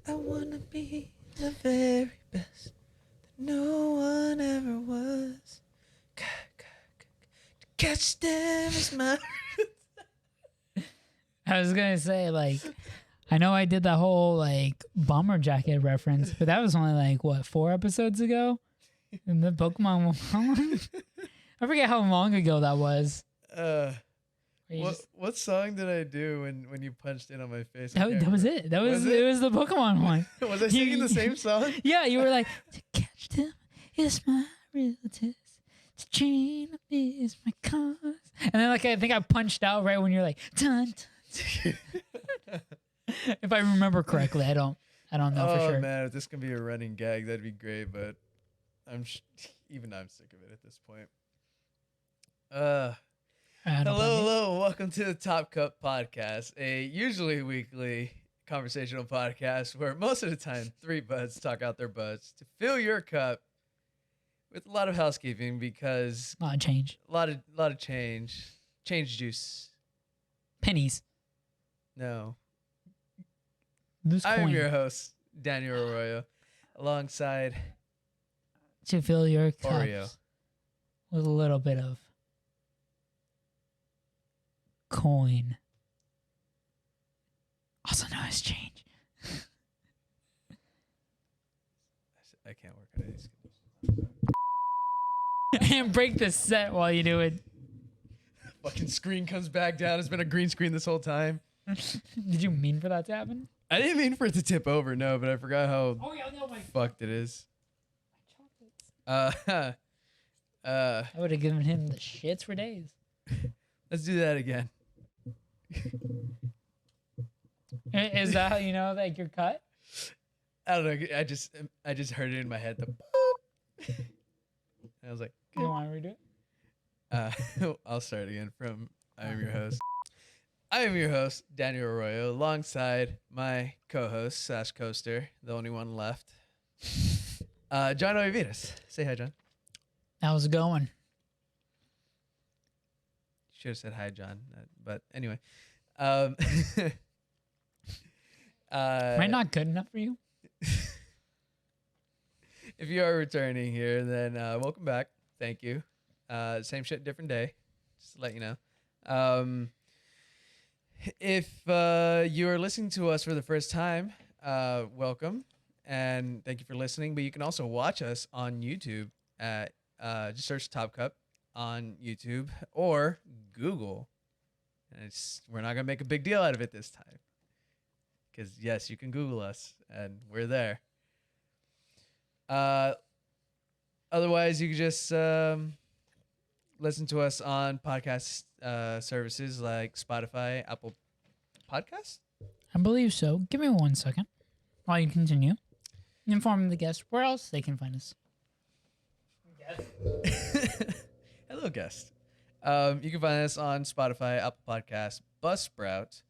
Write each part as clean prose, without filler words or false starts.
I wanna be the very best that no one ever was. To catch them is my. I was gonna say, like, I know I did that whole like bomber jacket reference, but that was only like what 4 episodes ago in the Pokemon one. I forget how long ago that was. What song did I do when you punched in on my face? That was it. That was Was it? it was the Pokemon one. Was I singing the same song? Yeah, you were like, to catch them is my real test. To train up is my cause. And then like I think I punched out right when you're like, dun, dun. If I remember correctly, I don't know for sure. Oh man, if this can be a running gag, that'd be great. But even I'm sick of it at this point. Hello, welcome to the Top Cup podcast, a usually weekly conversational podcast where most of the time 3 buds talk out their butts to fill your cup with a lot of housekeeping because A lot of change. a lot of change juice. Pennies. No, Loose I'm coin. your host Daniel Arroyo, alongside To fill your cups Oreo. with a little bit of coin. Also known as change. I can't work on these. And break the set while you do it. Fucking screen comes back down. It's been a green screen this whole time. Did you mean for that to happen? I didn't mean for it to tip over, no, but I forgot how Oh yeah, no, my fucked it is. chocolates. I would have given him the shits for days. Let's do that again. Is that how you know like you're cut? I don't know. I just heard it in my head. The boop. I was like, You want to redo it? I'll start again from I am your host. I am your host, Daniel Arroyo, alongside my co-host, / coaster, the only one left, John Oyavides. Say hi, John. How's it going? Should have said hi, John. But anyway. Am Am I not good enough for you? If you are returning here, then welcome back. Thank you. Same shit, different day. Just to let you know. If you are listening to us for the first time, welcome. And thank you for listening. But you can also watch us on YouTube at just search Top Cup on YouTube or Google. And we're not going to make a big deal out of it this time. Because, yes, you can Google us, and we're there. Otherwise, you can just listen to us on podcast services like Spotify, Apple Podcasts. I believe so. Give me 1 second while you continue. Inform the guests where else they can find us. Hello, guest. You can find us on Spotify, Apple Podcasts, Buzzsprout,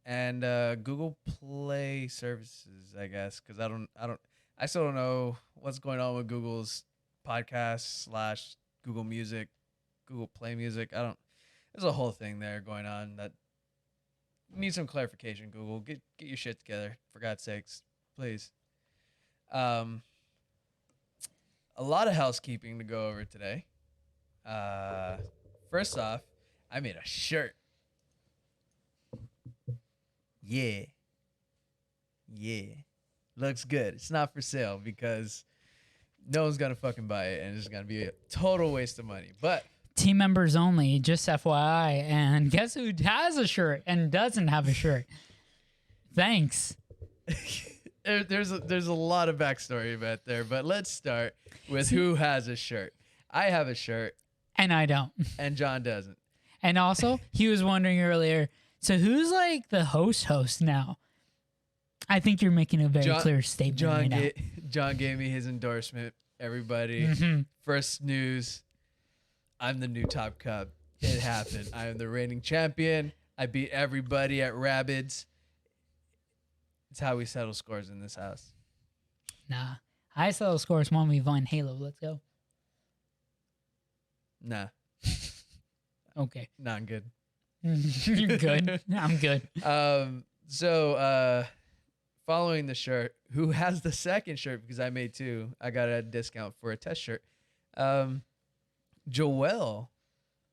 and Google Play services, I guess, because I still don't know what's going on with Google's podcasts / Google Music, Google Play Music. There's a whole thing there going on that needs some clarification. Google, get your shit together, for God's sakes, please. A lot of housekeeping to go over today. First off, I made a shirt. Yeah. Looks good. It's not for sale because no one's gonna fucking buy it, and it's gonna be a total waste of money. But Team members only, just FYI. And guess who has a shirt and doesn't have a shirt? Thanks. there's a lot of backstory about there. But let's start with who has a shirt. I have a shirt, And I don't. and John doesn't. And also, he was wondering earlier, so who's like the host now? I think you're making a very clear statement right now. John gave me his endorsement. Everybody, First news, I'm the new Top Cup. It happened. I am the reigning champion. I beat everybody at Rabbids. It's how we settle scores in this house. Nah. I settle scores when we won Halo. Let's go. Nah, Okay. not good. You're good. I'm good. So following the shirt, who has the second shirt because I made two. I got a discount for a test shirt. Um, Joel,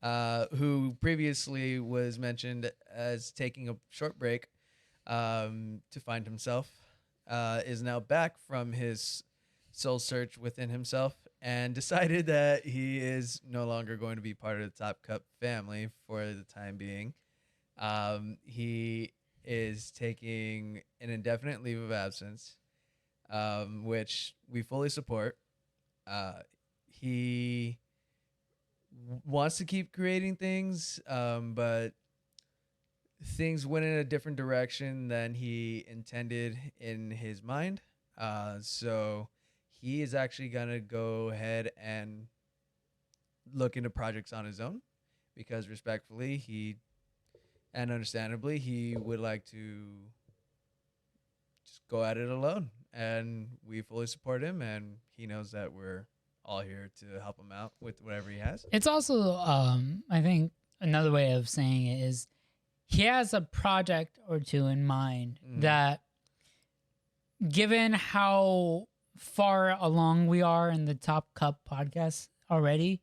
who previously was mentioned as taking a short break to find himself, is now back from his soul search within himself and decided that he is no longer going to be part of the Top Cup family for the time being. He is taking an indefinite leave of absence, which we fully support. He wants to keep creating things, but things went in a different direction than he intended in his mind. So he is actually going to go ahead and look into projects on his own because respectfully, he and understandably, he would like to just go at it alone. And we fully support him, and he knows that we're all here to help him out with whatever he has. It's also, I think, another way of saying it is he has a project or two in mind that, given how far along we are in the Top Cup podcast already,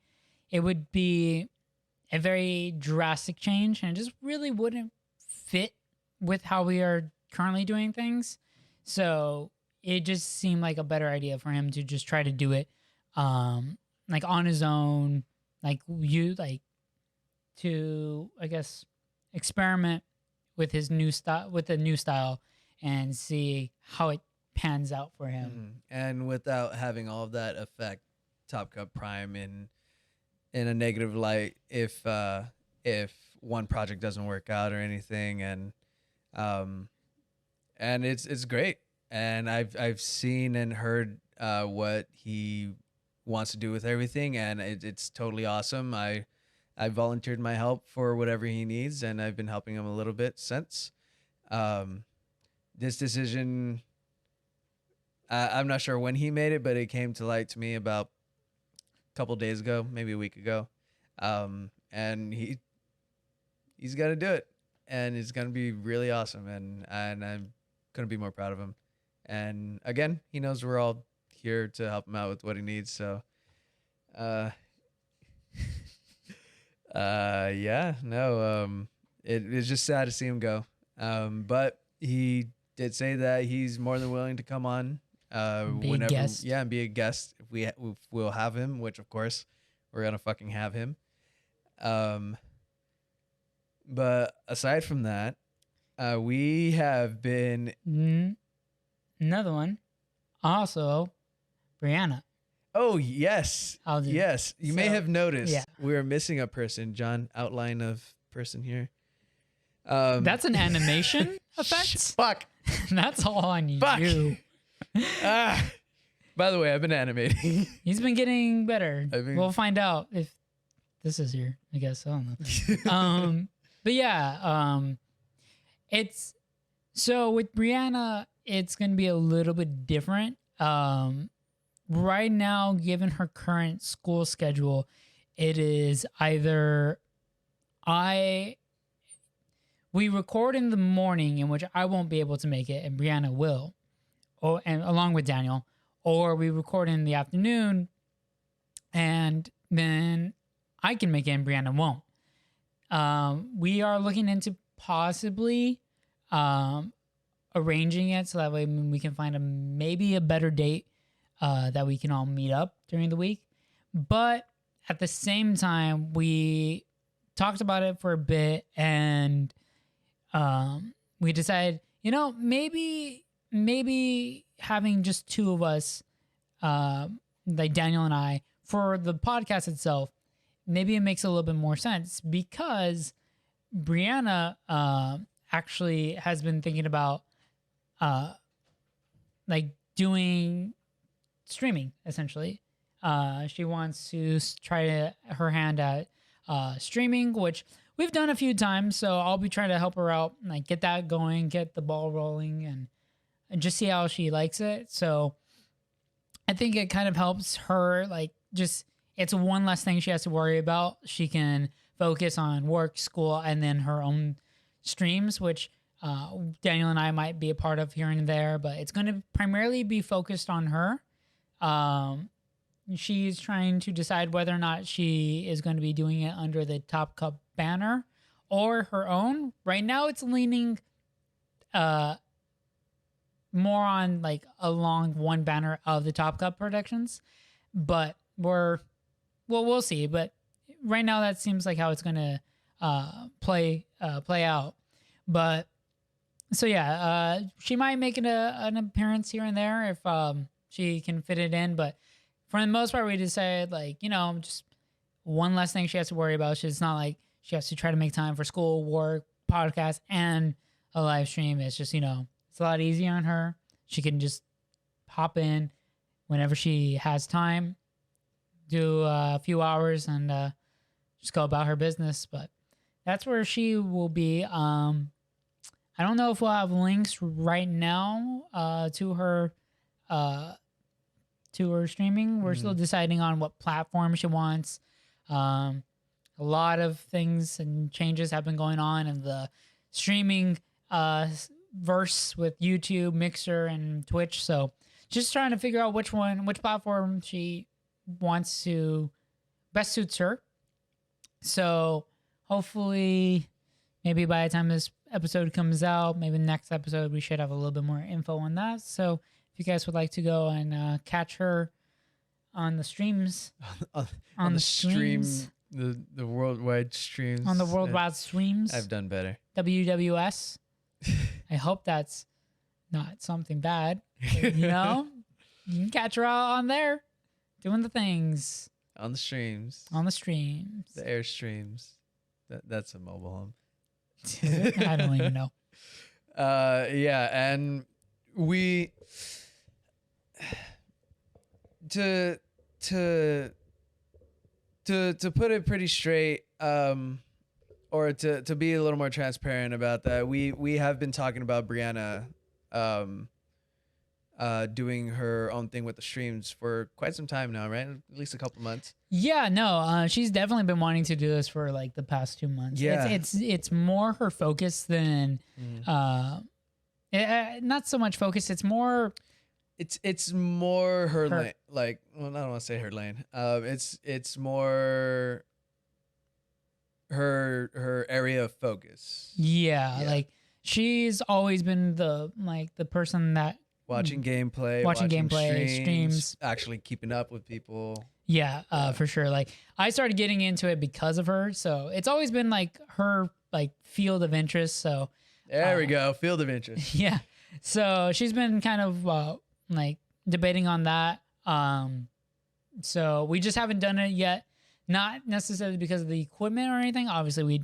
it would be a very drastic change and it just really wouldn't fit with how we are currently doing things. So it just seemed like a better idea for him to just try to do it like on his own, to, I guess, experiment with his new style, with the new style, and see how it pans out for him. And without having all of that affect Top Cup Prime in a negative light if one project doesn't work out or anything, and it's great, and I've seen and heard what he wants to do with everything, and it's totally awesome. I volunteered my help for whatever he needs, and I've been helping him a little bit since. This decision, I'm not sure when he made it, but it came to light to me about couple days ago, maybe a week ago, and he's gonna do it, and it's gonna be really awesome, and I'm gonna be more proud of him. And again, he knows we're all here to help him out with what he needs. So, yeah, no, it's just sad to see him go. But he did say that he's more than willing to come on. Whenever, guest. yeah, and be a guest if we'll have him, which of course we're gonna fucking have him. But aside from that, we have been Another one, also Breana. Oh yes, yes. You may have noticed we are missing a person. John, outline of person here. That's an animation effect. Fuck. That's all on you. By the way, I've been animating. He's been getting better. We'll find out if this is here. I guess I don't know. But yeah, it's so with Breana, it's gonna be a little bit different. Right now, given her current school schedule, it is either we record in the morning, in which I won't be able to make it, and Breana will. And along with Daniel, or we record in the afternoon, and then I can make it and Breana won't. We are looking into possibly arranging it so that way we can find maybe a better date that we can all meet up during the week. But at the same time, we talked about it for a bit, and we decided, maybe having just two of us, like Daniel and I, for the podcast itself, maybe it makes a little bit more sense because Breana actually has been thinking about like doing streaming, essentially. She wants to try her hand at streaming, which we've done a few times. So I'll be trying to help her out, like get that going, get the ball rolling, and just see how she likes it. So I think it kind of helps her, like, just it's one less thing she has to worry about. She can focus on work, school, and then her own streams, which Daniel and I might be a part of here and there, but it's going to primarily be focused on her. Um, she's trying to decide whether or not she is going to be doing it under the Top Cup banner or her own. Right now, it's leaning uh, more on like along one banner of the Top Cup Productions, but we'll see. But right now, that seems like how it's going to play out. But so yeah, she might make an appearance here and there if she can fit it in. But for the most part, we decided like just one less thing she has to worry about. It's not like she has to try to make time for school, work, podcast, and a live stream. It's just it's a lot easier on her. She can just hop in whenever she has time, do a few hours, and just go about her business. But that's where she will be. I don't know if we'll have links right now to her streaming. We're still deciding on what platform she wants. A lot of things and changes have been going on in the streaming verse with YouTube, Mixer, and Twitch. So just trying to figure out which platform she wants to best suits her. So hopefully, maybe by the time this episode comes out, maybe the next episode, we should have a little bit more info on that. So if you guys would like to go and catch her on the streams, on the streams, the worldwide streams, on the worldwide streams, I've done better. WWS. I hope that's not something bad. But, you can catch her out on there doing the things on the streams, the air streams. That's a mobile home. I don't even know. Yeah, and we to put it pretty straight, or to be a little more transparent about that, we have been talking about Breana doing her own thing with the streams for quite some time now, right? At least a couple months. Yeah, no, she's definitely been wanting to do this for like the past 2 months. Yeah, it's more her focus than not so much focus. It's more her lane. Like, well, I don't want to say her lane. It's more her area of focus. Yeah, like she's always been the person that watching gameplay, streams, actually keeping up with people. Yeah, for sure. Like I started getting into it because of her, so it's always been like her field of interest. So there we go, field of interest. Yeah. So she's been kind of debating on that. So we just haven't done it yet. Not necessarily because of the equipment or anything. Obviously, we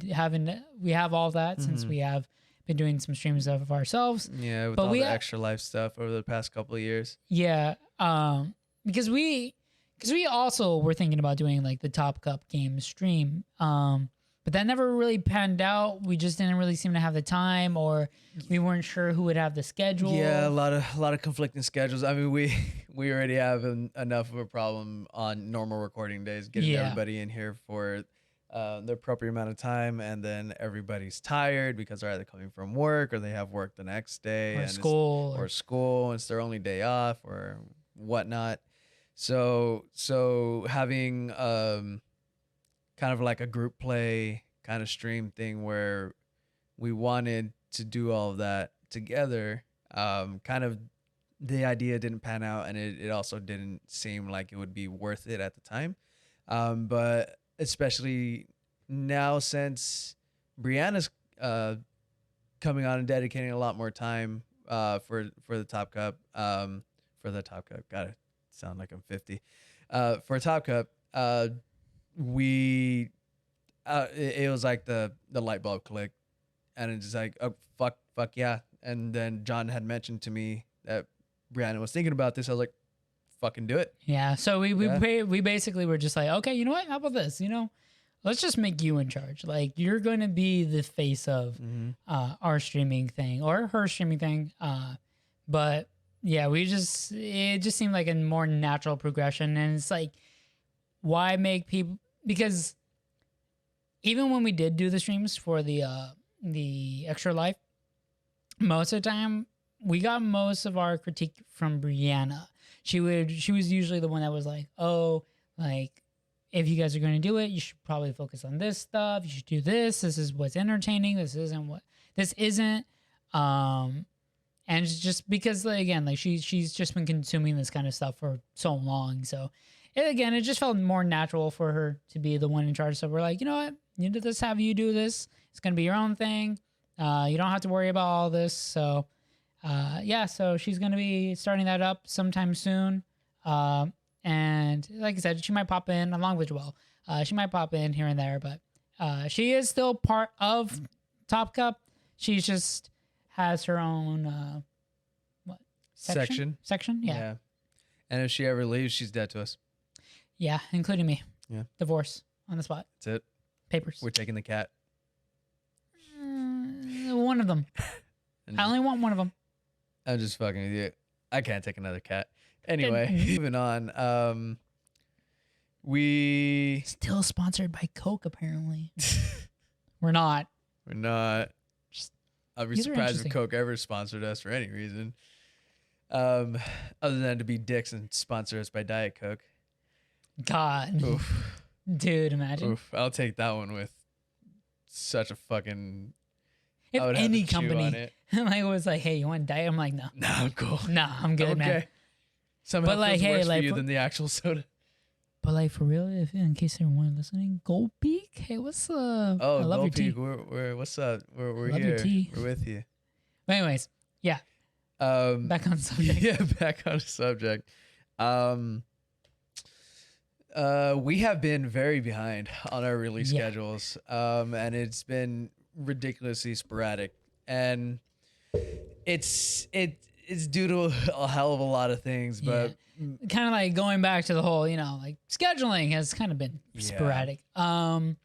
have all that since we have been doing some streams of ourselves. Yeah, with all the extra life stuff over the past couple of years. Yeah, because we also were thinking about doing like the Top Cup game stream, but that never really panned out. We just didn't really seem to have the time, or we weren't sure who would have the schedule. Yeah, a lot of conflicting schedules. I mean, we already have enough of a problem on normal recording days, getting everybody in here for the appropriate amount of time, and then everybody's tired because they're either coming from work or they have work the next day, or and school, and it's their only day off or whatnot. So having kind of like a group play kind of stream thing where we wanted to do all of that together, kind of the idea didn't pan out, and it also didn't seem like it would be worth it at the time. But especially now, since Breana's coming on and dedicating a lot more time for the Top Cup, gotta sound like I'm 50. For Top Cup, it was like the light bulb clicked, and it's like, oh fuck yeah. And then John had mentioned to me that Breana was thinking about this. I was like, fucking do it. Yeah. So we basically were just like, okay, you know what? How about this? Let's just make you in charge. Like you're going to be the face of our streaming thing or her streaming thing. But yeah, it just seemed like a more natural progression. And it's like, why make people, because even when we did do the streams for the Extra Life, most of the time we got most of our critique from Breana. She was usually the one that was like, oh, like if you guys are going to do it, you should probably focus on this stuff. You should do this. This is what's entertaining. This isn't. And it's just because, like, again, like she's just been consuming this kind of stuff for so long. So it just felt more natural for her to be the one in charge. So we're like, you know what? You do this, have you do this. It's going to be your own thing. You don't have to worry about all this. So, so she's going to be starting that up sometime soon. And like I said, she might pop in along with Joelle. She might pop in here and there, but she is still part of TopCup. She's just has her own section. Yeah. And if she ever leaves, she's dead to us. Yeah, including me. Yeah. Divorce on the spot. That's it. Papers. We're taking the cat. One of them. I only want one of them. I'm just fucking with you. I can't take another cat. Anyway, moving on. We still sponsored by Coke, apparently. We're not. We're not. I'd be These are surprised if interesting. Coke ever sponsored us for any reason. Other than to be dicks and sponsor us by Diet Coke. God. Oof. Dude, imagine. Oof. I'll take that one with such a fucking... If I would have any to chew on company it. like was like, hey, you want diet? I'm like, no. No, I'm cool. Nah, I'm good, man. Somehow But, like, feels hey, worse like, for you for- than the actual soda. But like for real, if in case everyone listening, Gold Peak, hey, what's up? Oh, I love your Gold tea. Peak, we're what's up? We're Love your here. tea. We're with you. But anyways, yeah, back on subject. Yeah, back on the subject. We have been very behind on our release Yeah. schedules, and it's been ridiculously sporadic, and it's due to a hell of a lot of things, but Kind of like going back to the whole, like scheduling has kind of been Yeah. sporadic. I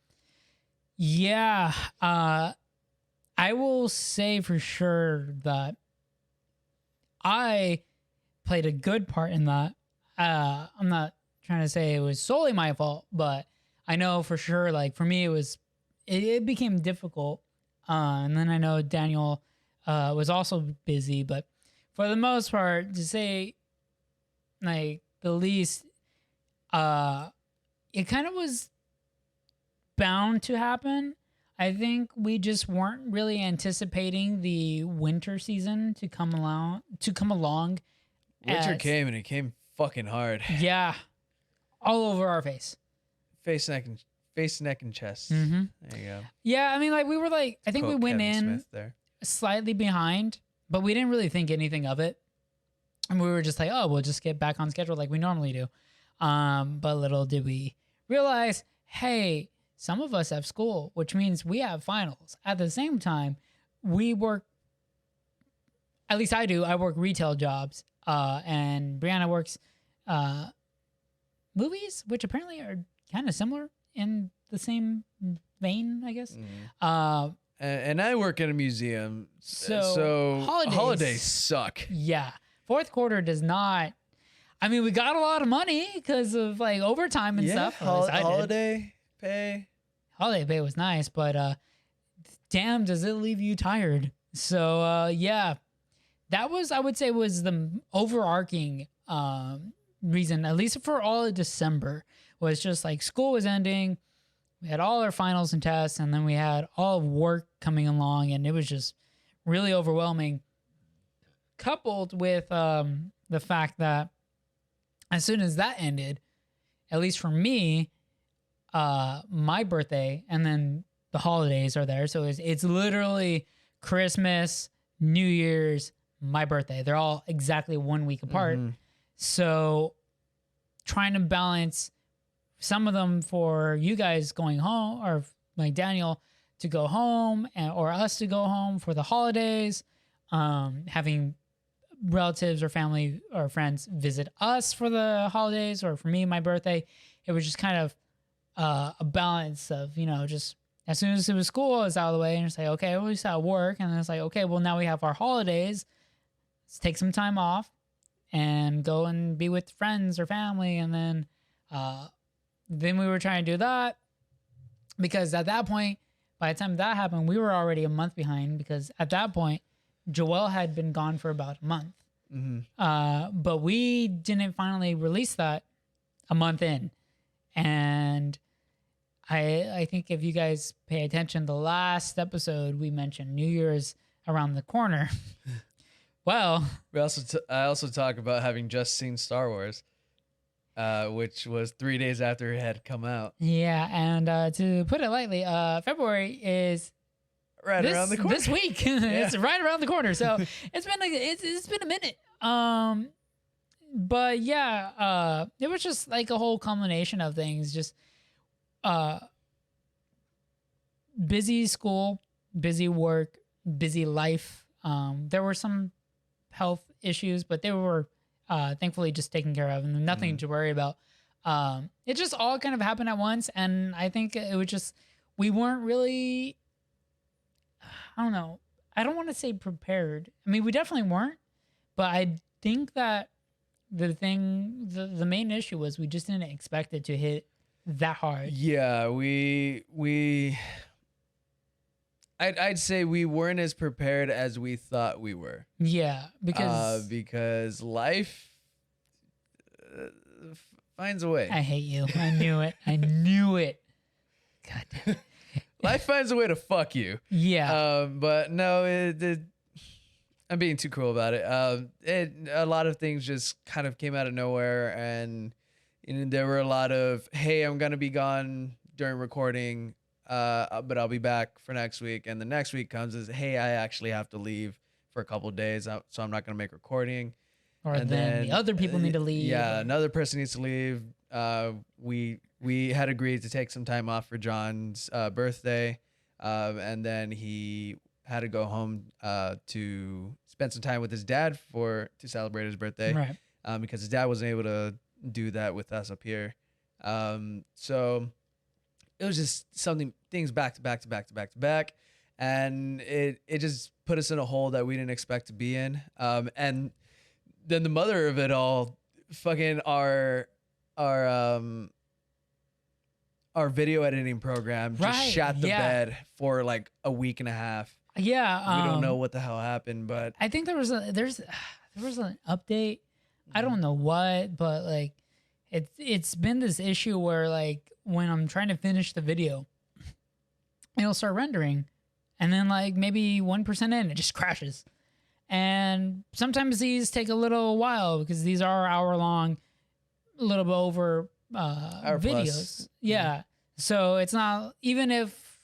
will say for sure that I played a good part in that. I'm not trying to say it was solely my fault, but I know for sure, like for me, it became difficult. And then I know Daniel was also busy, but for the most part, to say like the least, it kind of was bound to happen. I think we just weren't really anticipating the winter season to come along. winter as- came and it came fucking hard. Yeah, all over our face. Face, neck, and chest. Mm-hmm. There you go. Yeah, I mean, like we were like, I think we Quote went Kevin in Smith there. slightly behind, but we didn't really think anything of it. And we were just like, oh, we'll just get back on schedule like we normally do. But little did we realize, hey, some of us have school, which means we have finals. At the same time, we work, at least I do, I work retail jobs. And Breana works movies, which apparently are kind of similar in the same vein, I guess. And I work at a museum, So holidays suck. Yeah. Fourth quarter does not. I mean, we got a lot of money because of like overtime and stuff. At least I did. Holiday pay. Holiday pay was nice, but damn, does it leave you tired? So yeah, that was, I would say, was the overarching reason, at least for all of December, was just like school was ending. We had all our finals and tests, and then we had all of work coming along, and it was just really overwhelming. Coupled with the fact that as soon as that ended, at least for me, my birthday and then the holidays are there. So it's literally Christmas, New Year's, my birthday. They're all exactly 1 week apart. Mm-hmm. So trying to balance some of them for you guys going home, or like Daniel to go home, or us to go home for the holidays, having relatives or family or friends visit us for the holidays, or for me, my birthday. It was just kind of a balance of, just as soon as it was school, it's out of the way, and it's like, okay, well, we still at work, and then it's like, okay, well, now we have our holidays. Let's take some time off and go and be with friends or family. And then we were trying to do that, because at that point, by the time that happened, we were already a month behind, because at that point, Joelle had been gone for about a month. Mm-hmm. But we didn't finally release that a month in. And I think if you guys pay attention, the last episode we mentioned New Year's around the corner. Well, I also talk about having just seen Star Wars, which was 3 days after it had come out. yeah, and to put it lightly, February is Right around the corner. this week. It's right around the corner. So it's been like it's been a minute. But yeah, it was just like a whole combination of things. Just busy school, busy work, busy life. There were some health issues, but they were thankfully just taken care of and nothing to worry about. It just all kind of happened at once, and I think it was just we weren't really. I don't know. I don't want to say prepared. I mean, we definitely weren't, but I think that the main issue was we just didn't expect it to hit that hard. Yeah, I'd say we weren't as prepared as we thought we were. Yeah, because life finds a way. I hate you. I knew it. I knew it. God damn it. Life finds a way to fuck you. Yeah. But no, I'm being too cruel about it. A lot of things just kind of came out of nowhere, and there were a lot of, hey, I'm gonna be gone during recording, but I'll be back for next week. And the next week comes as, hey, I actually have to leave for a couple of days, so I'm not gonna make recording. Or and then the other people need to leave. Yeah, another person needs to leave. We had agreed to take some time off for John's birthday, and then he had to go home to spend some time with his dad to celebrate his birthday, Right. because his dad wasn't able to do that with us up here. So it was just things back to back to back to back to back, and it just put us in a hole that we didn't expect to be in. And then the mother of it all, fucking our video editing program just shat the bed for like a week and a half. Yeah. We don't know what the hell happened, but I think there was an update. I don't know what, but like it's been this issue where like when I'm trying to finish the video, it'll start rendering, and then like maybe 1% in, it just crashes. And sometimes these take a little while because these are hour long, a little bit over Hour videos. plus. Yeah. So it's not, even if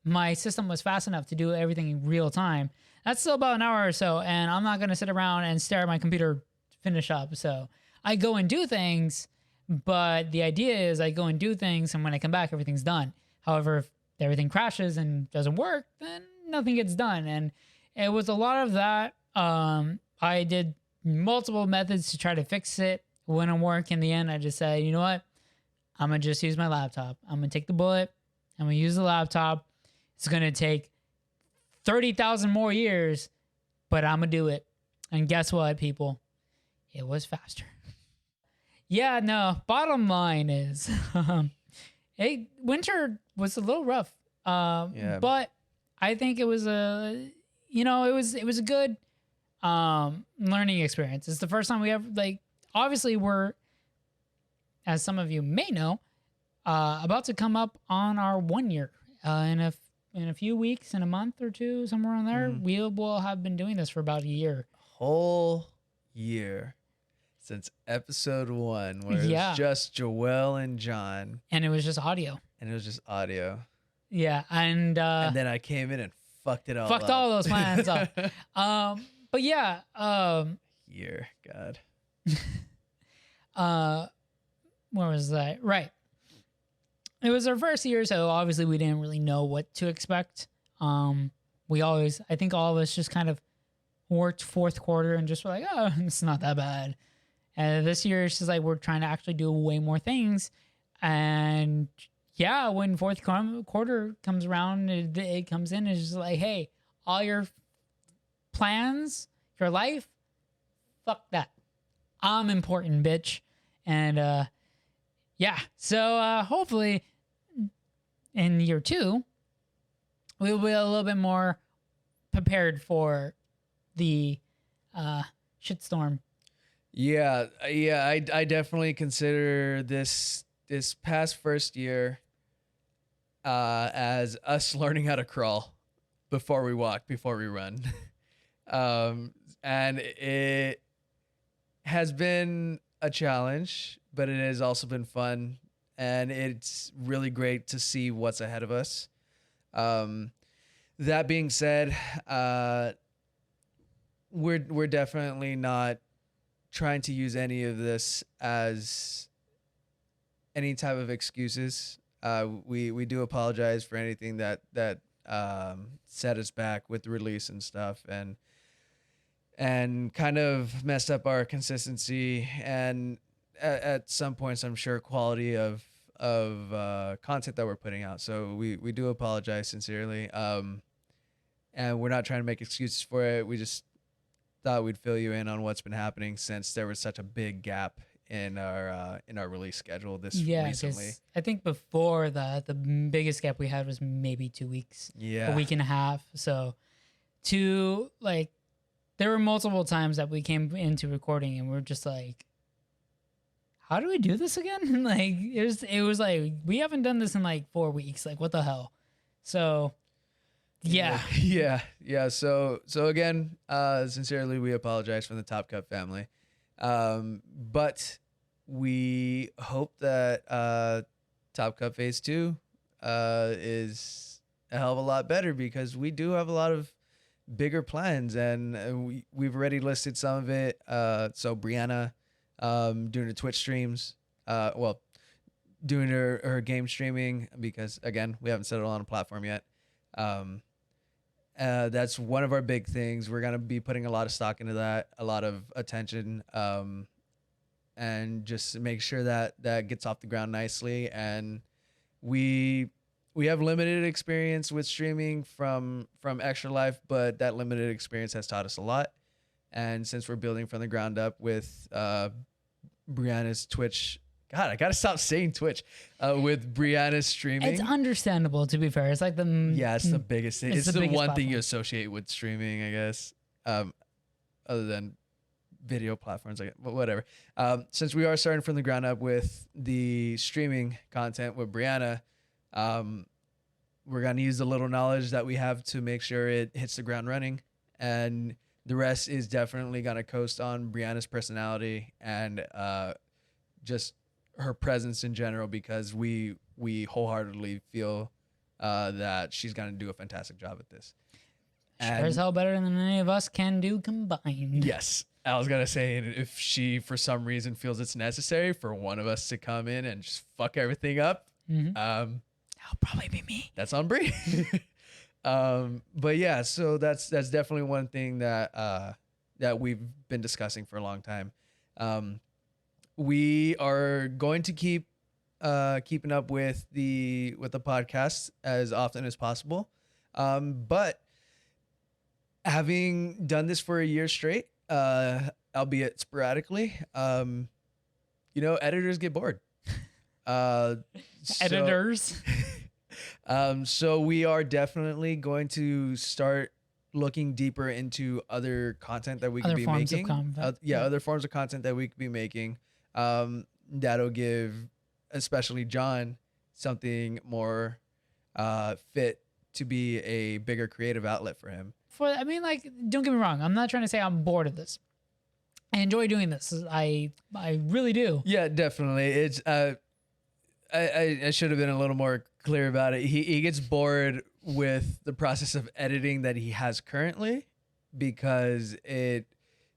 my system was fast enough to do everything in real time, that's still about an hour or so. And I'm not going to sit around and stare at my computer to finish up. So I go and do things, but the idea is I go and do things, and when I come back, everything's done. However, if everything crashes and doesn't work, then nothing gets done. And it was a lot of that. I did multiple methods to try to fix it. Wouldn't work. In the end, I just said, you know what? I'm going to just use my laptop. I'm going to take the bullet. I'm going to use the laptop. It's going to take 30,000 more years, but I'm going to do it. And guess what, people? It was faster. Yeah, no, bottom line is, winter was a little rough. But I think it was it was a good learning experience. It's the first time we ever, like, obviously we're, as some of you may know, about to come up on our 1 year. In a few weeks, in a month or two, somewhere on there, we will have been doing this for about a year. Whole year since episode 1, where it was just Joelle and John, and it was just audio. Yeah, and then I came in and fucked it all. Fucked up. all those plans up. But yeah, year, God. Where was that? Right. It was our first year, so obviously we didn't really know what to expect. I think all of us just kind of worked fourth quarter and just were like, oh, it's not that bad. And this year it's just like we're trying to actually do way more things. And yeah, when fourth quarter comes around, it comes in, it's just like, hey, all your plans, your life, fuck that. I'm important, bitch. And yeah, so hopefully in year 2, we'll be a little bit more prepared for the shitstorm. I definitely consider this past first year as us learning how to crawl before we walk, before we run. And it has been a challenge, but it has also been fun, and it's really great to see what's ahead of us. Um, that being said, we're definitely not trying to use any of this as any type of excuses. We do apologize for anything that set us back with the release and stuff, and kind of messed up our consistency and at some points I'm sure quality of content that we're putting out. So we do apologize sincerely. And we're not trying to make excuses for it. We just thought we'd fill you in on what's been happening since there was such a big gap in our release schedule this recently. 'Cause I think before that, the biggest gap we had was maybe 2 weeks, Yeah. a week and a half. So, there were multiple times that we came into recording and we're just like, how do we do this again? Like, it was like, we haven't done this in like 4 weeks. Like, what the hell? So, yeah. Yeah. So again, sincerely, we apologize from the TopCup family. But we hope that TopCup Phase 2 is a hell of a lot better, because we do have a lot of bigger plans, and we've already listed some of it. So Breana doing the Twitch streams, doing her game streaming, because again, we haven't settled on a platform yet. That's one of our big things. We're gonna be putting a lot of stock into that, a lot of attention, and just make sure that gets off the ground nicely. And we have limited experience with streaming from Extra Life, but that limited experience has taught us a lot. And since we're building from the ground up with Breana's Twitch. God, I gotta stop saying Twitch. With Breana's streaming, It's understandable, to be fair. It's like it's the biggest thing. It's the biggest one thing platform you associate with streaming, I guess. Other than video platforms, like, but whatever. Since we are starting from the ground up with the streaming content with Breana, we're gonna use the little knowledge that we have to make sure it hits the ground running, and the rest is definitely gonna coast on Breana's personality and just her presence in general, because we wholeheartedly feel that she's gonna do a fantastic job at this. sure as hell better than any of us can do combined. Yes, I was gonna say, if she for some reason feels it's necessary for one of us to come in and just fuck everything up, That'll probably be me. that's on Bree. But yeah, so that's definitely one thing that we've been discussing for a long time. We are going to keep keeping up with the podcast as often as possible, but having done this for a year straight, albeit sporadically, editors get bored. Editors. So we are definitely going to start looking deeper into other content that we could Other be forms of making. content. Other forms of content that we could be making. That'll give, especially John, something more fit to be a bigger creative outlet for him. Don't get me wrong. I'm not trying to say I'm bored of this. I enjoy doing this. I really do. Yeah, definitely. It's I should have been a little more clear about it. He gets bored with the process of editing that he has currently, because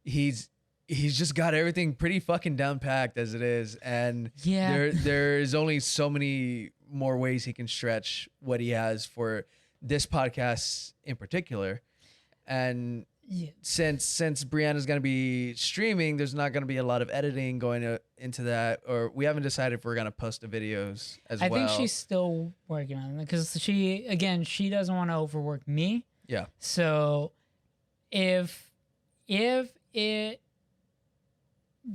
he's just got everything pretty fucking down packed as it is, and there's only so many more ways he can stretch what he has for this podcast in particular. And since Breana's going to be streaming, there's not going to be a lot of editing going into that, or we haven't decided if we're going to post the videos as well. I think she's still working on it, because she doesn't want to overwork me. Yeah. So if it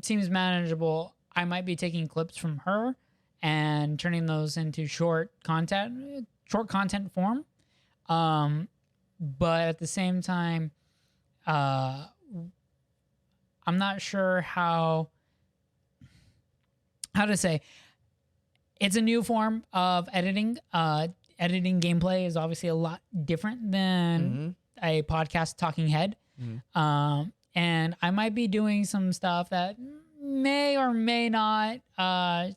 seems manageable, I might be taking clips from her and turning those into short content form. But at the same time, I'm not sure how to say. It's a new form of editing. Editing gameplay is obviously a lot different than a podcast talking head. And I might be doing some stuff that may or may not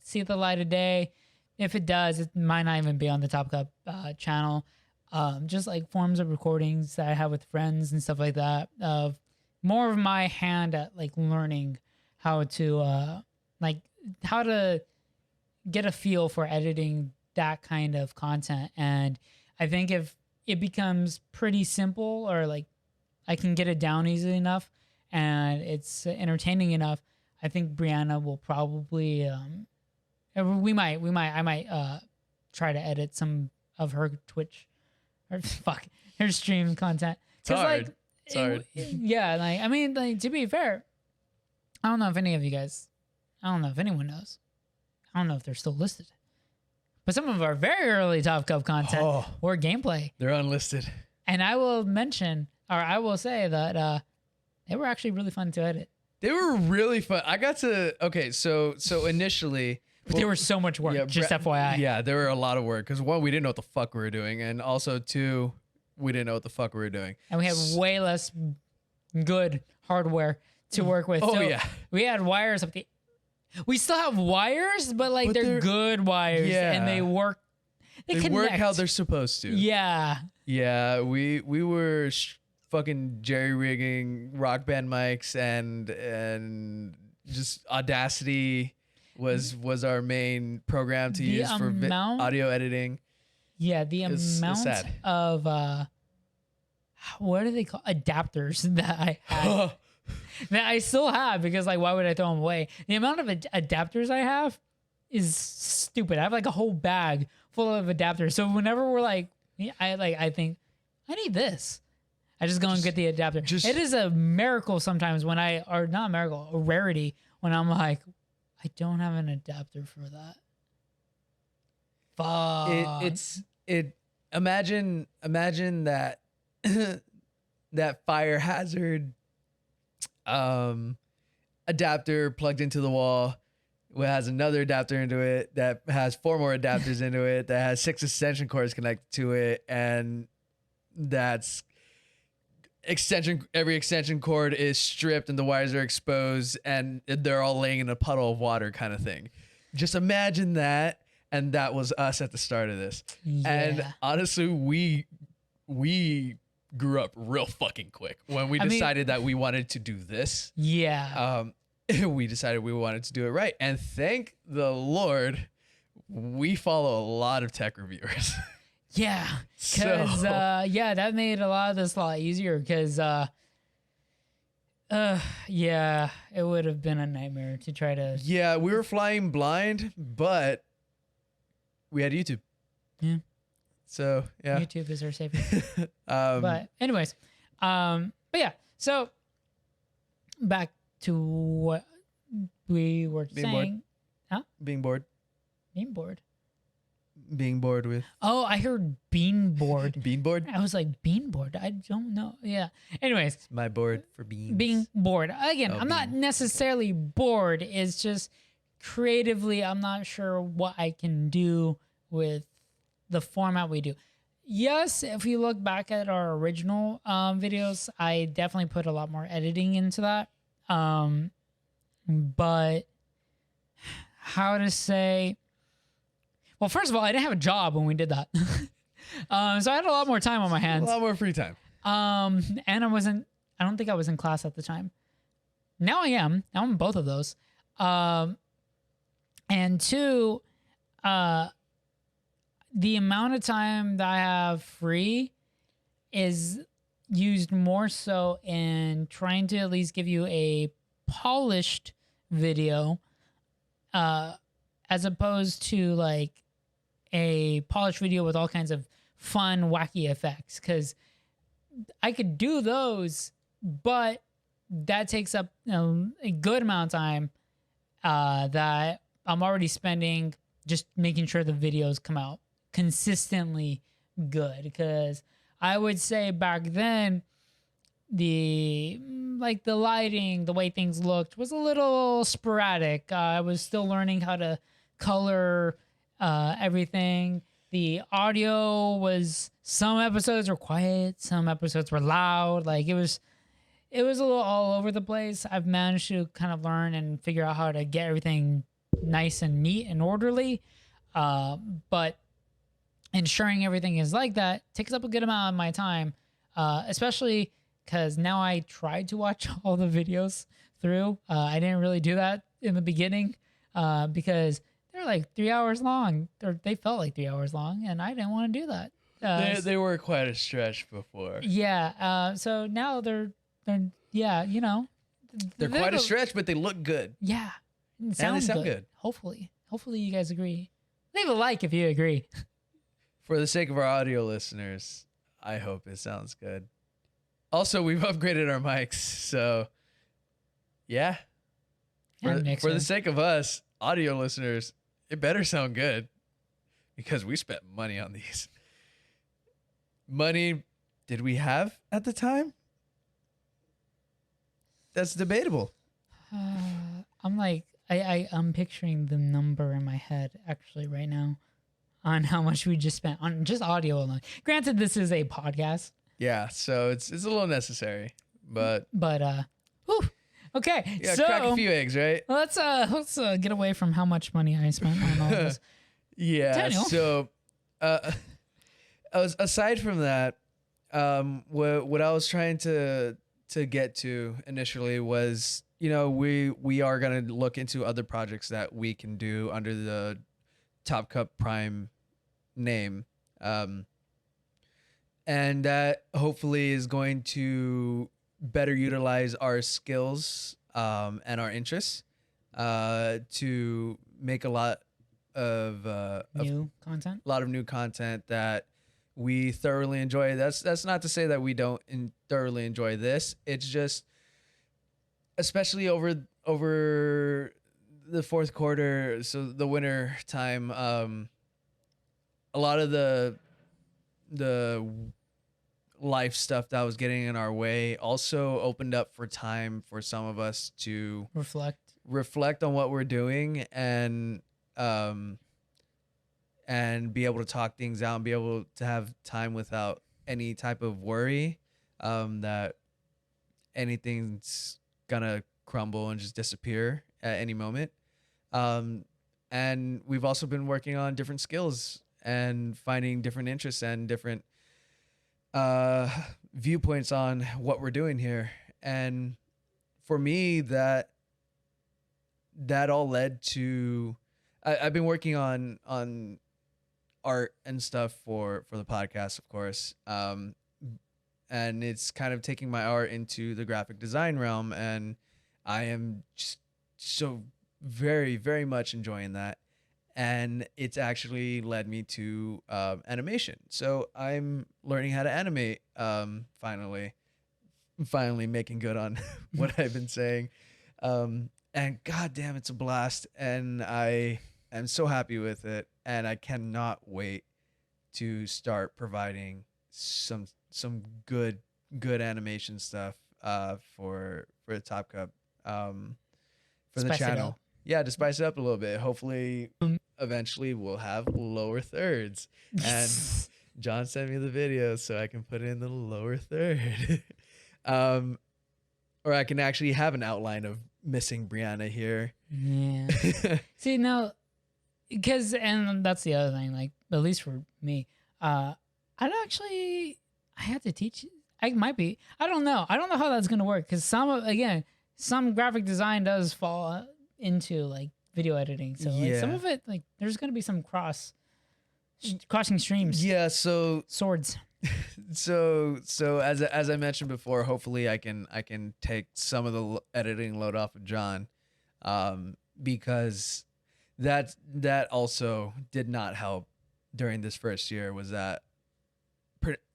see the light of day. If it does, it might not even be on the TopCup channel. Just like forms of recordings that I have with friends and stuff like that. Of more of my hand at like learning how to how to get a feel for editing that kind of content. And I think if it becomes pretty simple, or like I can get it down easily enough and it's entertaining enough, I think Breana will probably I might try to edit some of her Twitch or her stream content. It's hard. Like it's hard. Yeah, like I mean, like to be fair, I don't know if anyone knows. I don't know if they're still listed. But some of our very early TopCup content were gameplay. They're unlisted. And I will mention, or I will say that they were actually really fun to edit. They were really fun. I got to, so initially. They were so much work, just FYI. Yeah, they were a lot of work. Because one, we didn't know what the fuck we were doing. And also two, we didn't know what the fuck we were doing. And we had way less good hardware to work with. Oh, so yeah. We had wires up the... We still have wires, but like they're good wires, and they work. They work how they're supposed to. Yeah. Yeah, we were fucking jerry rigging Rock Band mics, and just Audacity was our main program to use for audio editing. Yeah, the amount of what do they call adapters that I had. That I still have, because like why would I throw them away? The amount of adapters I have is stupid. I have like a whole bag full of adapters. So whenever we're like, I think I need this, I just go and get the adapter. It is a miracle sometimes when or not a miracle, a rarity when I'm like, I don't have an adapter for that. Fuck. Imagine that that fire hazard adapter plugged into the wall, has another adapter into it that has 4 more adapters into it, that has 6 extension cords connected to it, and that's every extension cord is stripped and the wires are exposed and they're all laying in a puddle of water kind of thing. Just imagine that, and that was us at the start of this. Yeah. And honestly, we grew up real fucking quick when we decided that we wanted to do this. Yeah. We decided we wanted to do it right. And thank the Lord, we follow a lot of tech reviewers. Yeah. Because, that made a lot of this a lot easier because, yeah, it would have been a nightmare to try to. Yeah, we were flying blind, but we had YouTube. Yeah. So, yeah. YouTube is our savior. But anyways, but yeah, so back to what we were saying. Bored. Huh? Being bored. Being bored. Being bored with. Oh, I heard bean board. Bean board? I was like, bean board? I don't know. Yeah. Anyways. It's my board for beans. Being bored. Again, I'm not necessarily bored. It's just creatively, I'm not sure what I can do with the format we do. Yes, if you look back at our original videos, I definitely put a lot more editing into that. But how to say, well, first of all, I didn't have a job when we did that. So I had a lot more time on my hands. A lot more free time. And I don't think I was in class at the time. Now I am. Now I'm in both of those. And two, the amount of time that I have free is used more so in trying to at least give you a polished video, as opposed to like a polished video with all kinds of fun, wacky effects. Because I could do those, but that takes up a good amount of time that I'm already spending just making sure the videos come out consistently good. Because I would say back then, the like the lighting, the way things looked was a little sporadic. I was still learning how to color everything. The audio was, some episodes were quiet, some episodes were loud. Like it was a little all over the place. I've managed to kind of learn and figure out how to get everything nice and neat and orderly. But ensuring everything is like that takes up a good amount of my time, especially because now I tried to watch all the videos through. I didn't really do that in the beginning because they're like 3 hours long, or they felt like 3 hours long, and I didn't want to do that. They were quite a stretch before. Yeah. So now they're yeah, you know, They're quite a stretch, but they look good. Yeah. And they sound good. Hopefully you guys agree. Leave a like if you agree. For the sake of our audio listeners, I hope it sounds good. Also, we've upgraded our mics, so yeah. For the sake of us, audio listeners, it better sound good because we spent money on these. Money did we have at the time? That's debatable. I'm like, I'm picturing the number in my head actually right now on how much we just spent on just audio alone. Granted, this is a podcast. Yeah, so it's a little necessary, but whew, okay. yeah, so crack a few eggs, right? Let's get away from how much money I spent on all this. Yeah. Daniel. So, aside from that, what I was trying to get to initially was, you know, we are gonna look into other projects that we can do under the TopCup Prime name, and that hopefully is going to better utilize our skills and our interests to make a lot of New content. a lot of new content that we thoroughly enjoy. That's not to say that we don't thoroughly enjoy this. It's just, especially over the fourth quarter, so the winter time, a lot of the life stuff that was getting in our way also opened up for time for some of us to reflect on what we're doing and be able to talk things out and be able to have time without any type of worry that anything's gonna crumble and just disappear at any moment. And we've also been working on different skills and finding different interests and different viewpoints on what we're doing here. And for me, that all led to I've been working on art and stuff for the podcast, of course. And it's kind of taking my art into the graphic design realm, and I am just so very, very much enjoying that. And it's actually led me to animation. So I'm learning how to animate, finally making good on what I've been saying. And goddamn, it's a blast. And I am so happy with it. And I cannot wait to start providing some good animation stuff for the Top Cup for the channel. Yeah, to spice it up a little bit. Hopefully, eventually we'll have lower thirds. And John sent me the video so I can put in the lower third. Or I can actually have an outline of missing Breana here. Yeah. See, now, because, and that's the other thing, like, at least for me, I had to teach. I might be. I don't know how that's going to work. Because some graphic design does fall into like video editing. So like some of it, like there's going to be some crossing streams. Yeah. So swords. So as I mentioned before, hopefully I can take some of the editing load off of John, because that also did not help during this first year. Was that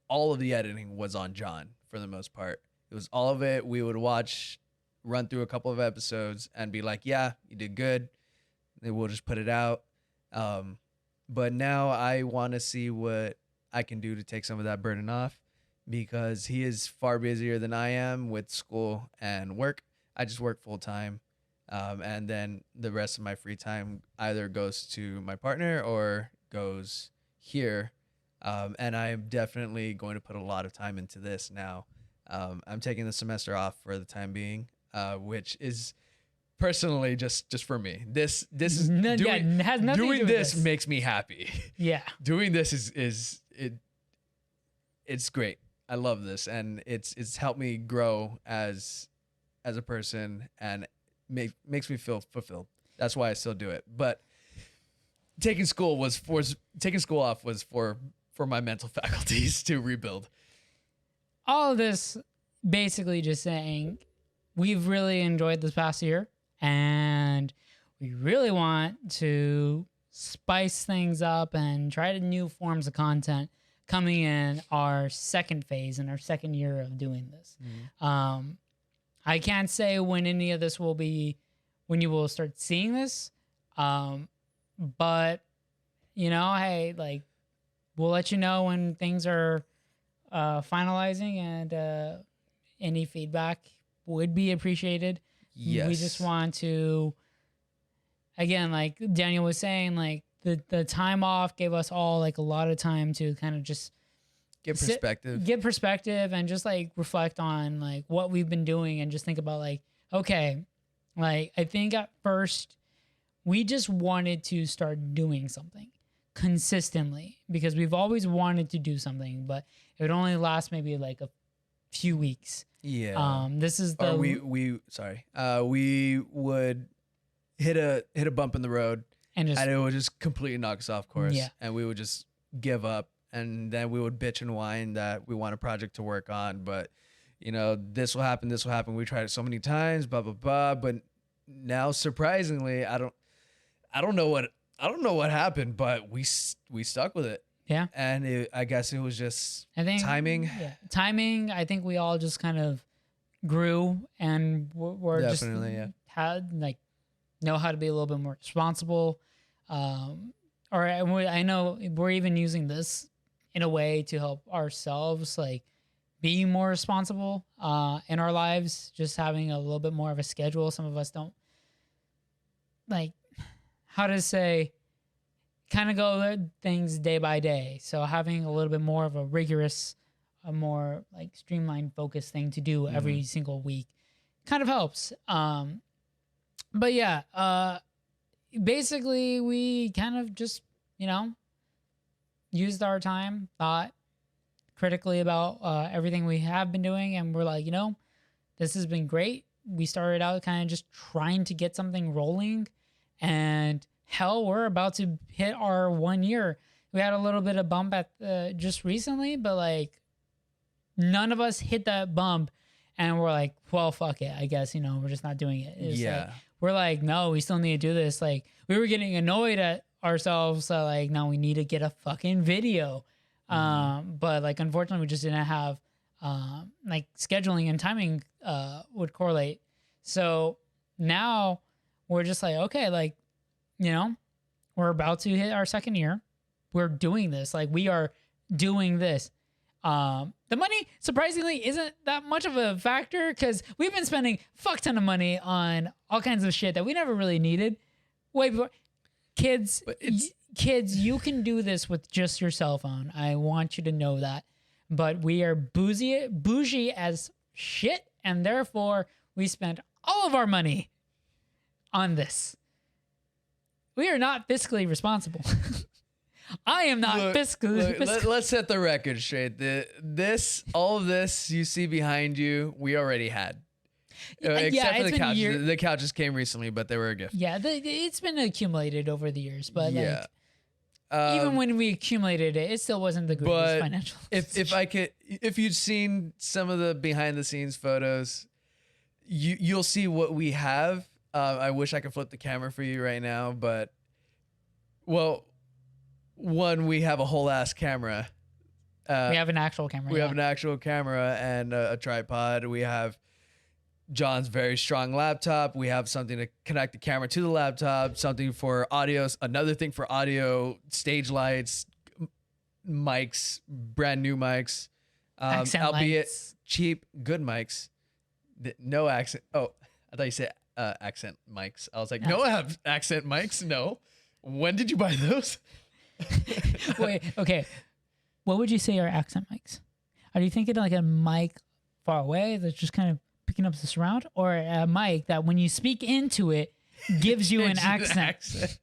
all of the editing was on John for the most part. It was all of it. We would run through a couple of episodes and be like, yeah, you did good. Then we'll just put it out. But now I want to see what I can do to take some of that burden off. because he is far busier than I am with school and work. I just work full time. And then the rest of my free time either goes to my partner or goes here. And I'm definitely going to put a lot of time into this now. I'm taking the semester off for the time being, which is personally just for me. This is No, yeah, doing, it has nothing to doing do with this this. makes me happy. Yeah. Doing this is it. It's great. I love this, and it's helped me grow as a person, and makes me feel fulfilled. That's why I still do it. But taking school off was for my mental faculties to rebuild. All of this basically just saying we've really enjoyed this past year and we really want to spice things up and try to new forms of content coming in our second phase and our second year of doing this. I can't say when any of this will be, when you will start seeing this. But you know, hey, like we'll let you know when things are finalizing, and any feedback would be appreciated. Yes. We just want to, again, like Daniel was saying, like the time off gave us all like a lot of time to kind of just get perspective. get perspective and just like reflect on like what we've been doing and just think about like, okay, like I think at first we just wanted to start doing something consistently because we've always wanted to do something, but it would only last maybe like a few weeks. Yeah. This is the Or we would hit a bump in the road and just and it would just completely knock us off course. Yeah. And we would just give up, and then we would bitch and whine that we want a project to work on, but you know, this will happen. We tried it so many times, blah blah blah. But now, surprisingly, I don't know what happened, but we stuck with it. Yeah. And I guess it was just I think timing. Yeah, timing. I think we all just kind of grew and we're Definitely, just yeah. had like know how to be a little bit more responsible. Or I know we're even using this in a way to help ourselves like be more responsible in our lives, just having a little bit more of a schedule. Some of us don't like how to say kind of go things day by day. So having a little bit more of a rigorous, a more like streamlined focused thing to do every single week kind of helps. But yeah, basically we kind of just, you know, used our time, thought critically about everything we have been doing, and we're like, you know, this has been great. We started out kind of just trying to get something rolling, and hell, we're about to hit our 1 year. We had a little bit of bump at just recently, but like none of us hit that bump, and we're like, well, fuck it, I guess, you know, we're just not doing it. Yeah. Like, we're like, no, we still need to do this. Like we were getting annoyed at ourselves, like, no, we need to get a fucking video. But like unfortunately we just didn't have like scheduling and timing would correlate. So now we're just like, okay, like, you know, we're about to hit our second year. We're doing this. Like we are doing this. The money surprisingly isn't that much of a factor because we've been spending fuck ton of money on all kinds of shit that we never really needed. Way before. Kids, you can do this with just your cell phone. I want you to know that. But we are bougie as shit, and therefore we spent all of our money on this. We are not fiscally responsible. I am not fiscally. Let's set the record straight. All of this you see behind you, we already had. Except for the couches. The couches came recently, but they were a gift. Yeah, it's been accumulated over the years, but yeah. Like, even when we accumulated it, it still wasn't the greatest financial. If you'd seen some of the behind the scenes photos, you'll see what we have. I wish I could flip the camera for you right now, but one, we have a whole ass camera. We have an actual camera. We have an actual camera and a tripod. We have John's very strong laptop. We have something to connect the camera to the laptop, something for audio, another thing for audio, stage lights, mics, brand new mics. Accent albeit lights. cheap, good mics, no accent. Oh, I thought you said accent mics. I was like, no accent mics. No. When did you buy those? Wait, okay. What would you say are accent mics? Are you thinking like a mic far away that's just kind of picking up the surround, or a mic that when you speak into it gives you an accent?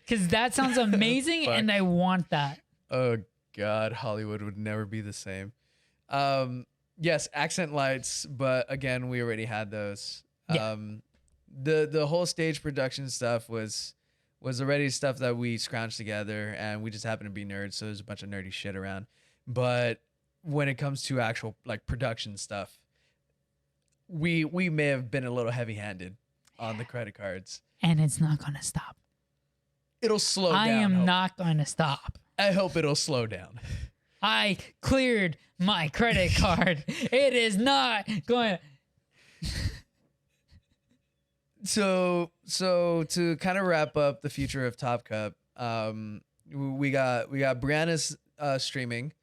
Because that sounds amazing, Fuck. and I want that. Oh God, Hollywood would never be the same. Yes, accent lights, but again, we already had those. Yeah. The whole stage production stuff was already stuff that we scrounged together, and we just happened to be nerds, so there's a bunch of nerdy shit around. But when it comes to actual like production stuff, we may have been a little heavy-handed on the credit cards. And it's not going to stop. It'll slow down. I am not going to stop. I hope it'll slow down. I cleared my credit card. It is not going. So to kind of wrap up the future of TopCup, we got Breana's streaming.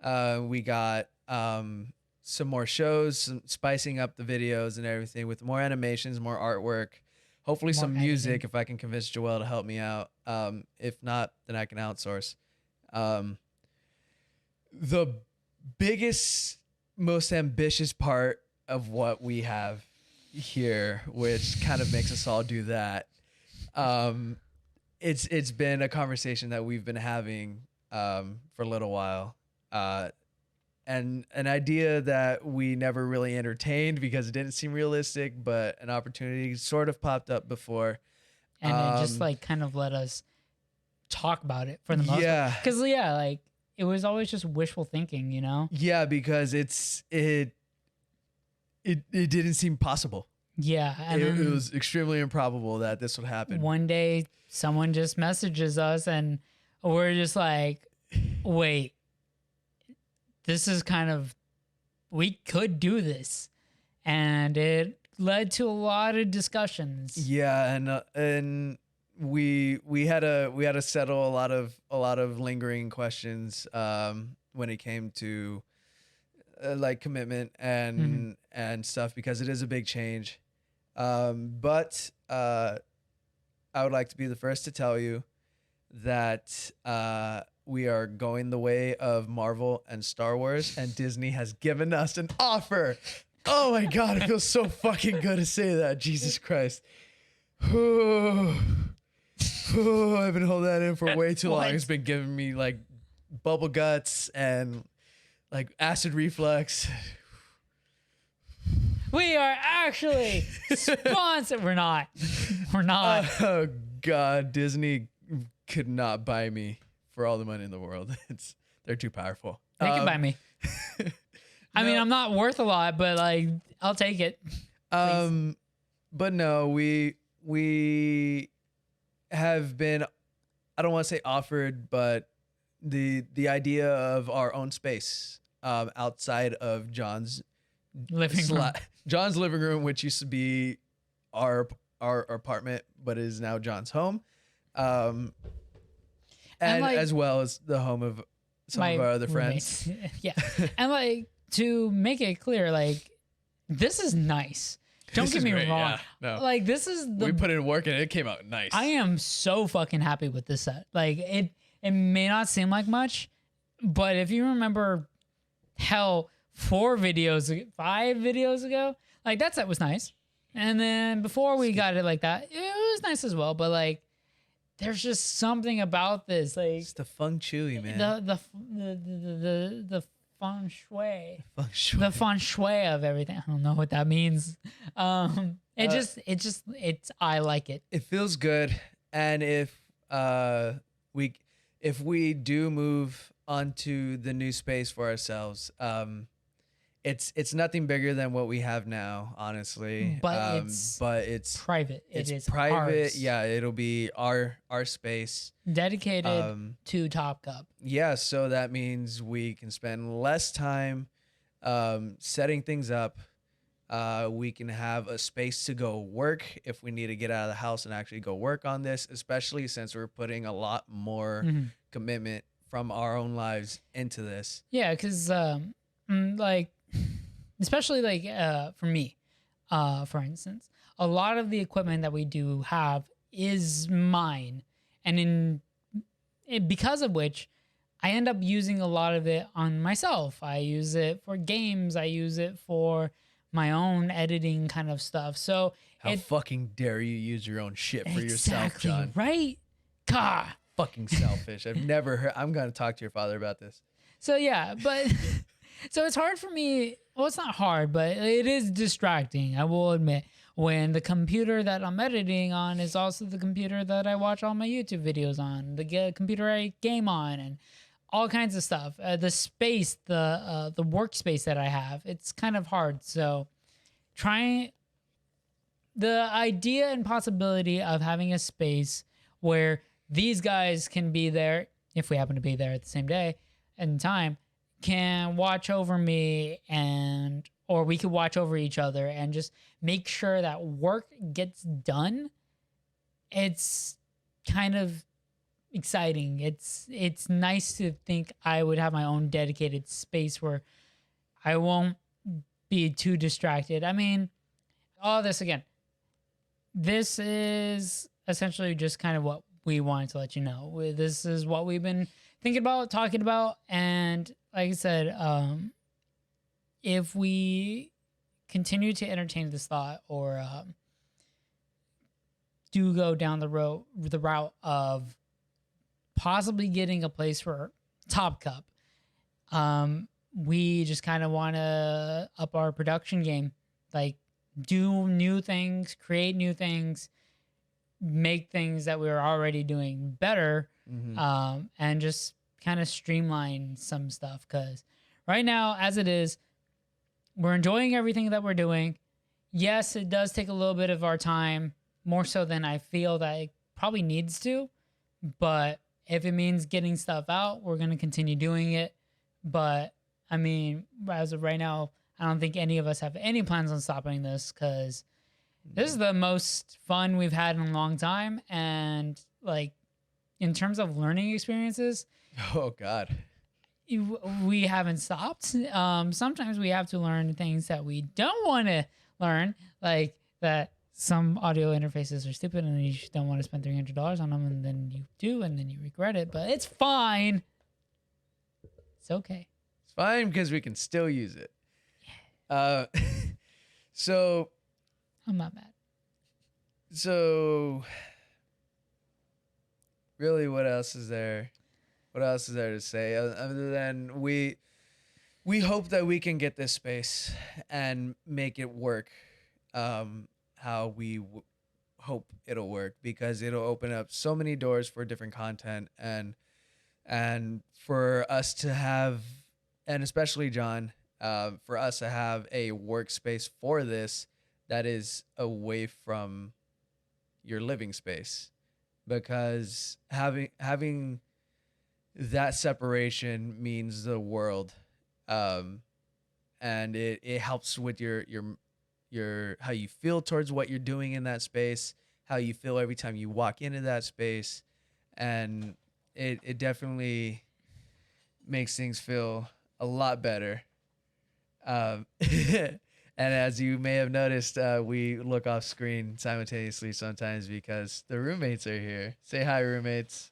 We got some more shows, spicing up the videos and everything with more animations, more artwork, hopefully More some music editing. if I can convince Joelle to help me out. If not, then I can outsource. The biggest, most ambitious part of what we have here, which kind of makes us all do that. It's been a conversation that we've been having for a little while, and an idea that we never really entertained because it didn't seem realistic, but an opportunity sort of popped up before. And it just like kind of let us talk about it for the most Yeah. part. Because, yeah, like it was always just wishful thinking, you know? Yeah, because it didn't seem possible. Yeah. And It then was extremely improbable that this would happen. one day someone just messages us and we're just like, wait, this is kind of, we could do this. And it led to a lot of discussions. Yeah, and we had to settle a lot of lingering questions when it came to like commitment and stuff, because it is a big change. But I would like to be the first to tell you that we are going the way of Marvel and Star Wars, and Disney has given us an offer. Oh my God, it feels so fucking good to say that. Jesus Christ. I've been holding that in for way too long. What? It's been giving me like bubble guts and like acid reflux. We are actually sponsored. We're not. We're not. Oh God, Disney could not buy me for all the money in the world. They're too powerful. They can buy me. I mean, no. I'm not worth a lot, but like, I'll take it. But no, we have been, I don't want to say offered, but the idea of our own space outside of John's Living room. John's living room, which used to be our apartment, but is now John's home, and like, as well as the home of some My of our other friends. roommates. Yeah. And like, to make it clear, like, this is nice. Don't This get is me great, wrong. yeah, no. Like, this is We put in work and it came out nice. I am so fucking happy with this set. Like, it may not seem like much, but if you remember, hell, 5 videos ago, like, that set was nice. And then before we got it like that, it was nice as well. But like, there's just something about this, like It's the feng shui, man. the feng shui, Feng shui. the feng shui of everything. I don't know what that means. It's I like it. It feels good, and if we do move onto the new space for ourselves, it's nothing bigger than what we have now, honestly. But it's Private. it's It is private. ours. Yeah, it'll be our space. Dedicated to Top Cup. Yeah, so that means we can spend less time setting things up. We can have a space to go work if we need to get out of the house and actually go work on this, especially since we're putting a lot more commitment from our own lives into this. Yeah, because like, especially like for me, for instance, a lot of the equipment that we do have is mine, and because of which, I end up using a lot of it on myself. I use it for games. I use it for my own editing kind of stuff. So How fucking dare you use your own shit for yourself, exactly John? right? God. Fucking selfish. I've never heard. I'm gonna talk to your father about this. So yeah, but so it's hard for me. Well, it's not hard, but it is distracting. I will admit when the computer that I'm editing on is also the computer that I watch all my YouTube videos on, the computer I game on, and all kinds of stuff. The space, the workspace that I have, it's kind of hard. So trying the idea and possibility of having a space where these guys can be there, if we happen to be there at the same day and time, can watch over me, and or we could watch over each other and just make sure that work gets done. It's kind of exciting. It's nice to think I would have my own dedicated space where I won't be too distracted. I mean, all this again. This is essentially just kind of what we wanted to let you know. This is what we've been thinking about, talking about, and like I said, if we continue to entertain this thought or do go down the route of possibly getting a place for TopCup, we just kind of want to up our production game, like do new things, create new things, make things that we were already doing better, and just kind of streamline some stuff. Because right now, as it is, we're enjoying everything that we're doing. Yes, it does take a little bit of our time, more so than I feel that it probably needs to. But if it means getting stuff out, we're going to continue doing it. But I mean, as of right now, I don't think any of us have any plans on stopping this, because this is the most fun we've had in a long time. And like, in terms of learning experiences, oh God, we haven't stopped. Sometimes we have to learn things that we don't want to learn, like that some audio interfaces are stupid and you just don't want to spend $300 on them, and then you do, and then you regret it. But it's fine. It's okay. It's fine because we can still use it. So I'm not mad. So really, what else is there? What else is there to say other than we hope that we can get this space and make it work how we hope it'll work, because it'll open up so many doors for different content and for us to have, and especially John, for us to have a workspace for this that is away from your living space, because having that separation means the world, and it helps with your how you feel towards what you're doing in that space, how you feel every time you walk into that space, and it definitely makes things feel a lot better. And as you may have noticed, we look off screen simultaneously sometimes because the roommates are here. Say hi, roommates.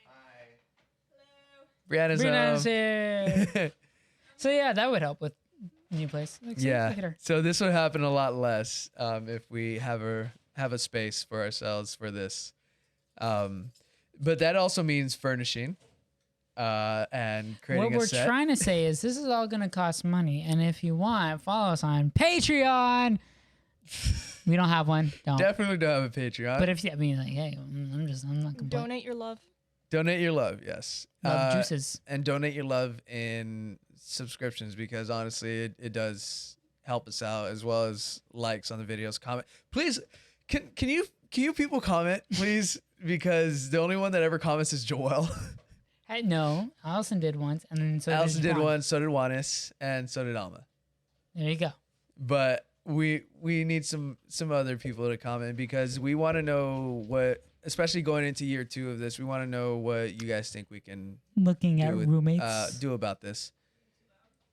Hi. Breana's Breana's home. here. So yeah, that would help with new place. Like, see, Yeah. look at her. So this would happen a lot less if we have a space for ourselves for this. But that also means furnishing. And creating What a we're set. trying to say is this is all going to cost money, and if you want, follow us on Patreon. We don't have one. Don't. Definitely don't have a Patreon. But if I mean, like, hey, I'm not complaining. Donate your love. Donate your love, yes. Love juices. And donate your love in subscriptions, because honestly, it does help us out, as well as likes on the videos. Comment, please. Can you people comment, please? Because the only one that ever comments is Joel. Hey, no, Allison did once, and then so Allison did Juan. one, so did Juanis, and so did Alma. There you go. But we need some other people to comment because we want to know what, especially going into year 2 of this, we want to know what you guys think we can Looking at roommates. do about this.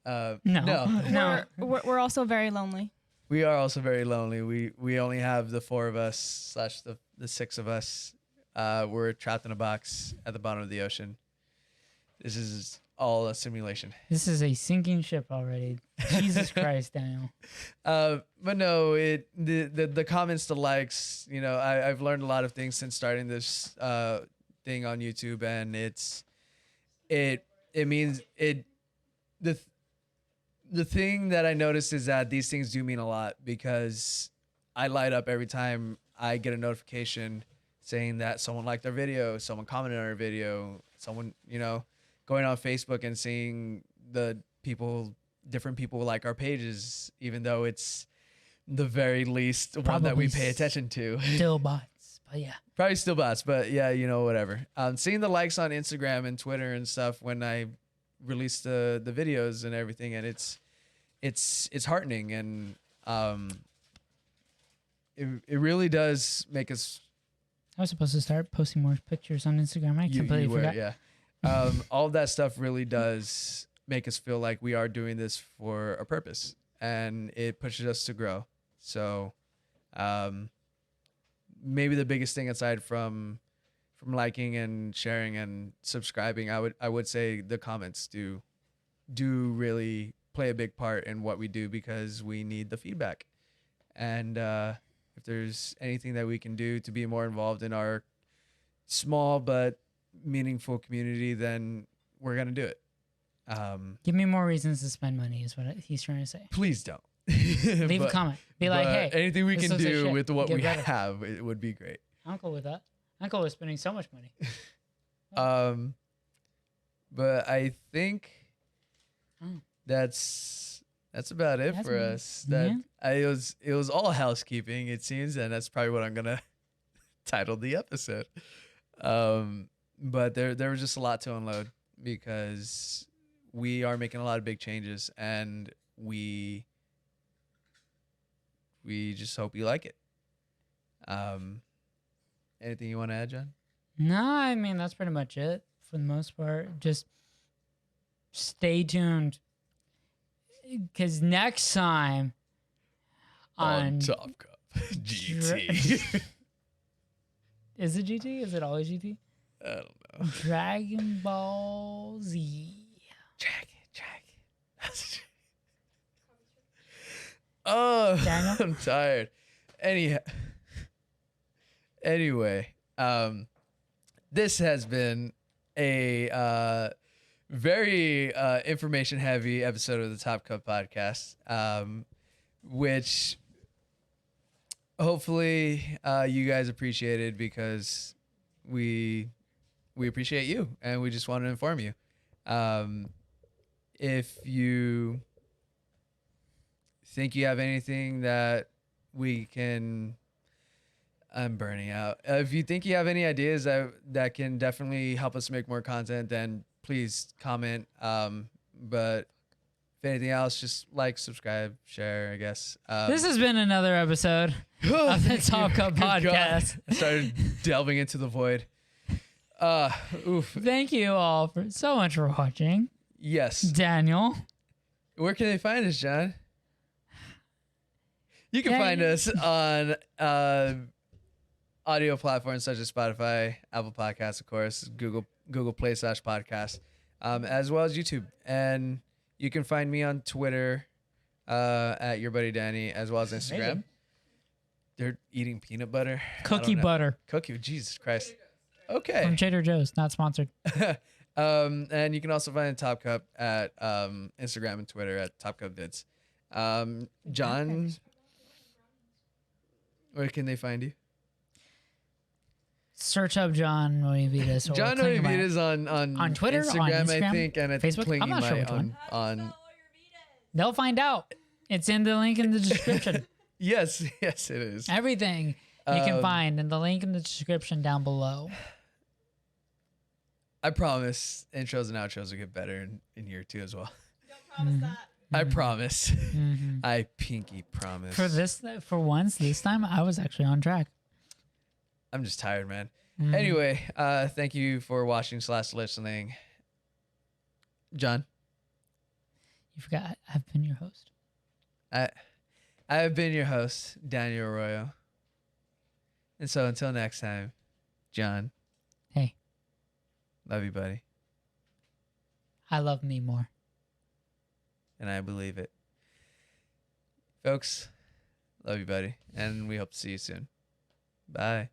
No. No. We're also very lonely. We are also very lonely. We only have the 4 of us slash the 6 of us. We're trapped in a box at the bottom of the ocean. This is all a simulation. This is a sinking ship already. Jesus Christ, Daniel. But no, the comments, the likes, you know, I've learned a lot of things since starting this thing on YouTube, and it means the thing that I noticed is that these things do mean a lot because I light up every time I get a notification saying that someone liked our video, someone commented on our video, someone, you know, going on Facebook and seeing different people like our pages, even though it's the very least one that we pay attention to. Still bots, but yeah. Probably still bots, but yeah, you know, whatever. Seeing the likes on Instagram and Twitter and stuff when I release the videos and everything, and it's heartening, and it really does make us. I was supposed to start posting more pictures on Instagram. I completely forgot. Yeah. All of that stuff really does make us feel like we are doing this for a purpose, and it pushes us to grow. So, maybe the biggest thing aside from liking and sharing and subscribing, I would say the comments do really play a big part in what we do because we need the feedback. And if there's anything that we can do to be more involved in our small but meaningful community, then we're gonna do it. Give me more reasons to spend money is what he's trying to say. Please don't. Leave a comment. Be like, hey, anything we can do with what Get we better. have, it would be great. I'm cool with that. I'm cool with spending so much money. But I think that's about it That's for me. us. That Yeah. it was all housekeeping, it seems, and that's probably what I'm gonna title the episode. But there was just a lot to unload because we are making a lot of big changes, and we just hope you like it. Anything you want to add, John? No, I mean, that's pretty much it for the most part. Just stay tuned because next time on TopCup GT. Is it GT? Is it always GT? I don't know. Dragon Ball Z. Dragon. Oh, Daniel? I'm tired. Anyway, this has been a very information-heavy episode of the Top Cup podcast, which hopefully you guys appreciated because we appreciate you, and we just want to inform you. If you think you have anything that we can... I'm burning out. If you think you have any ideas that can definitely help us make more content, then please comment. But if anything else, just like, subscribe, share, I guess. This has been another episode of the Top Cup podcast. I started delving into the void. Oof. Thank you all so much for watching. Yes. Daniel. Where can they find us, John? You can find us on audio platforms such as Spotify, Apple Podcasts, of course, Google Play /podcast, as well as YouTube. And you can find me on Twitter at Your Buddy Danny, as well as Instagram. Amazing. They're eating peanut butter. Cookie butter. Cookie, Jesus Christ. Okay. From Trader Joe's, not sponsored. And you can also find Top Cup at Instagram and Twitter at Top Cup Vids. John, where can they find you? Search up John Noevitas. Or John Noevitas on Twitter, Instagram, on Instagram, I think, and I Facebook? think I'm not sure which one. on They'll find out. It's in the link in the description. Yes, it is. Everything you can find in the link in the description down below. I promise intros and outros will get better in year 2 as well. Don't promise that. I promise. Mhm. I pinky promise. For once, this time I was actually on track. I'm just tired, man. Mhm. Anyway, thank you for watching / listening. John, You forgot I've been your host. I have been your host, Daniel Arroyo. And so until next time, John, Hey, love you, buddy. I love me more. And I believe it. Folks, love you, buddy. And we hope to see you soon. Bye.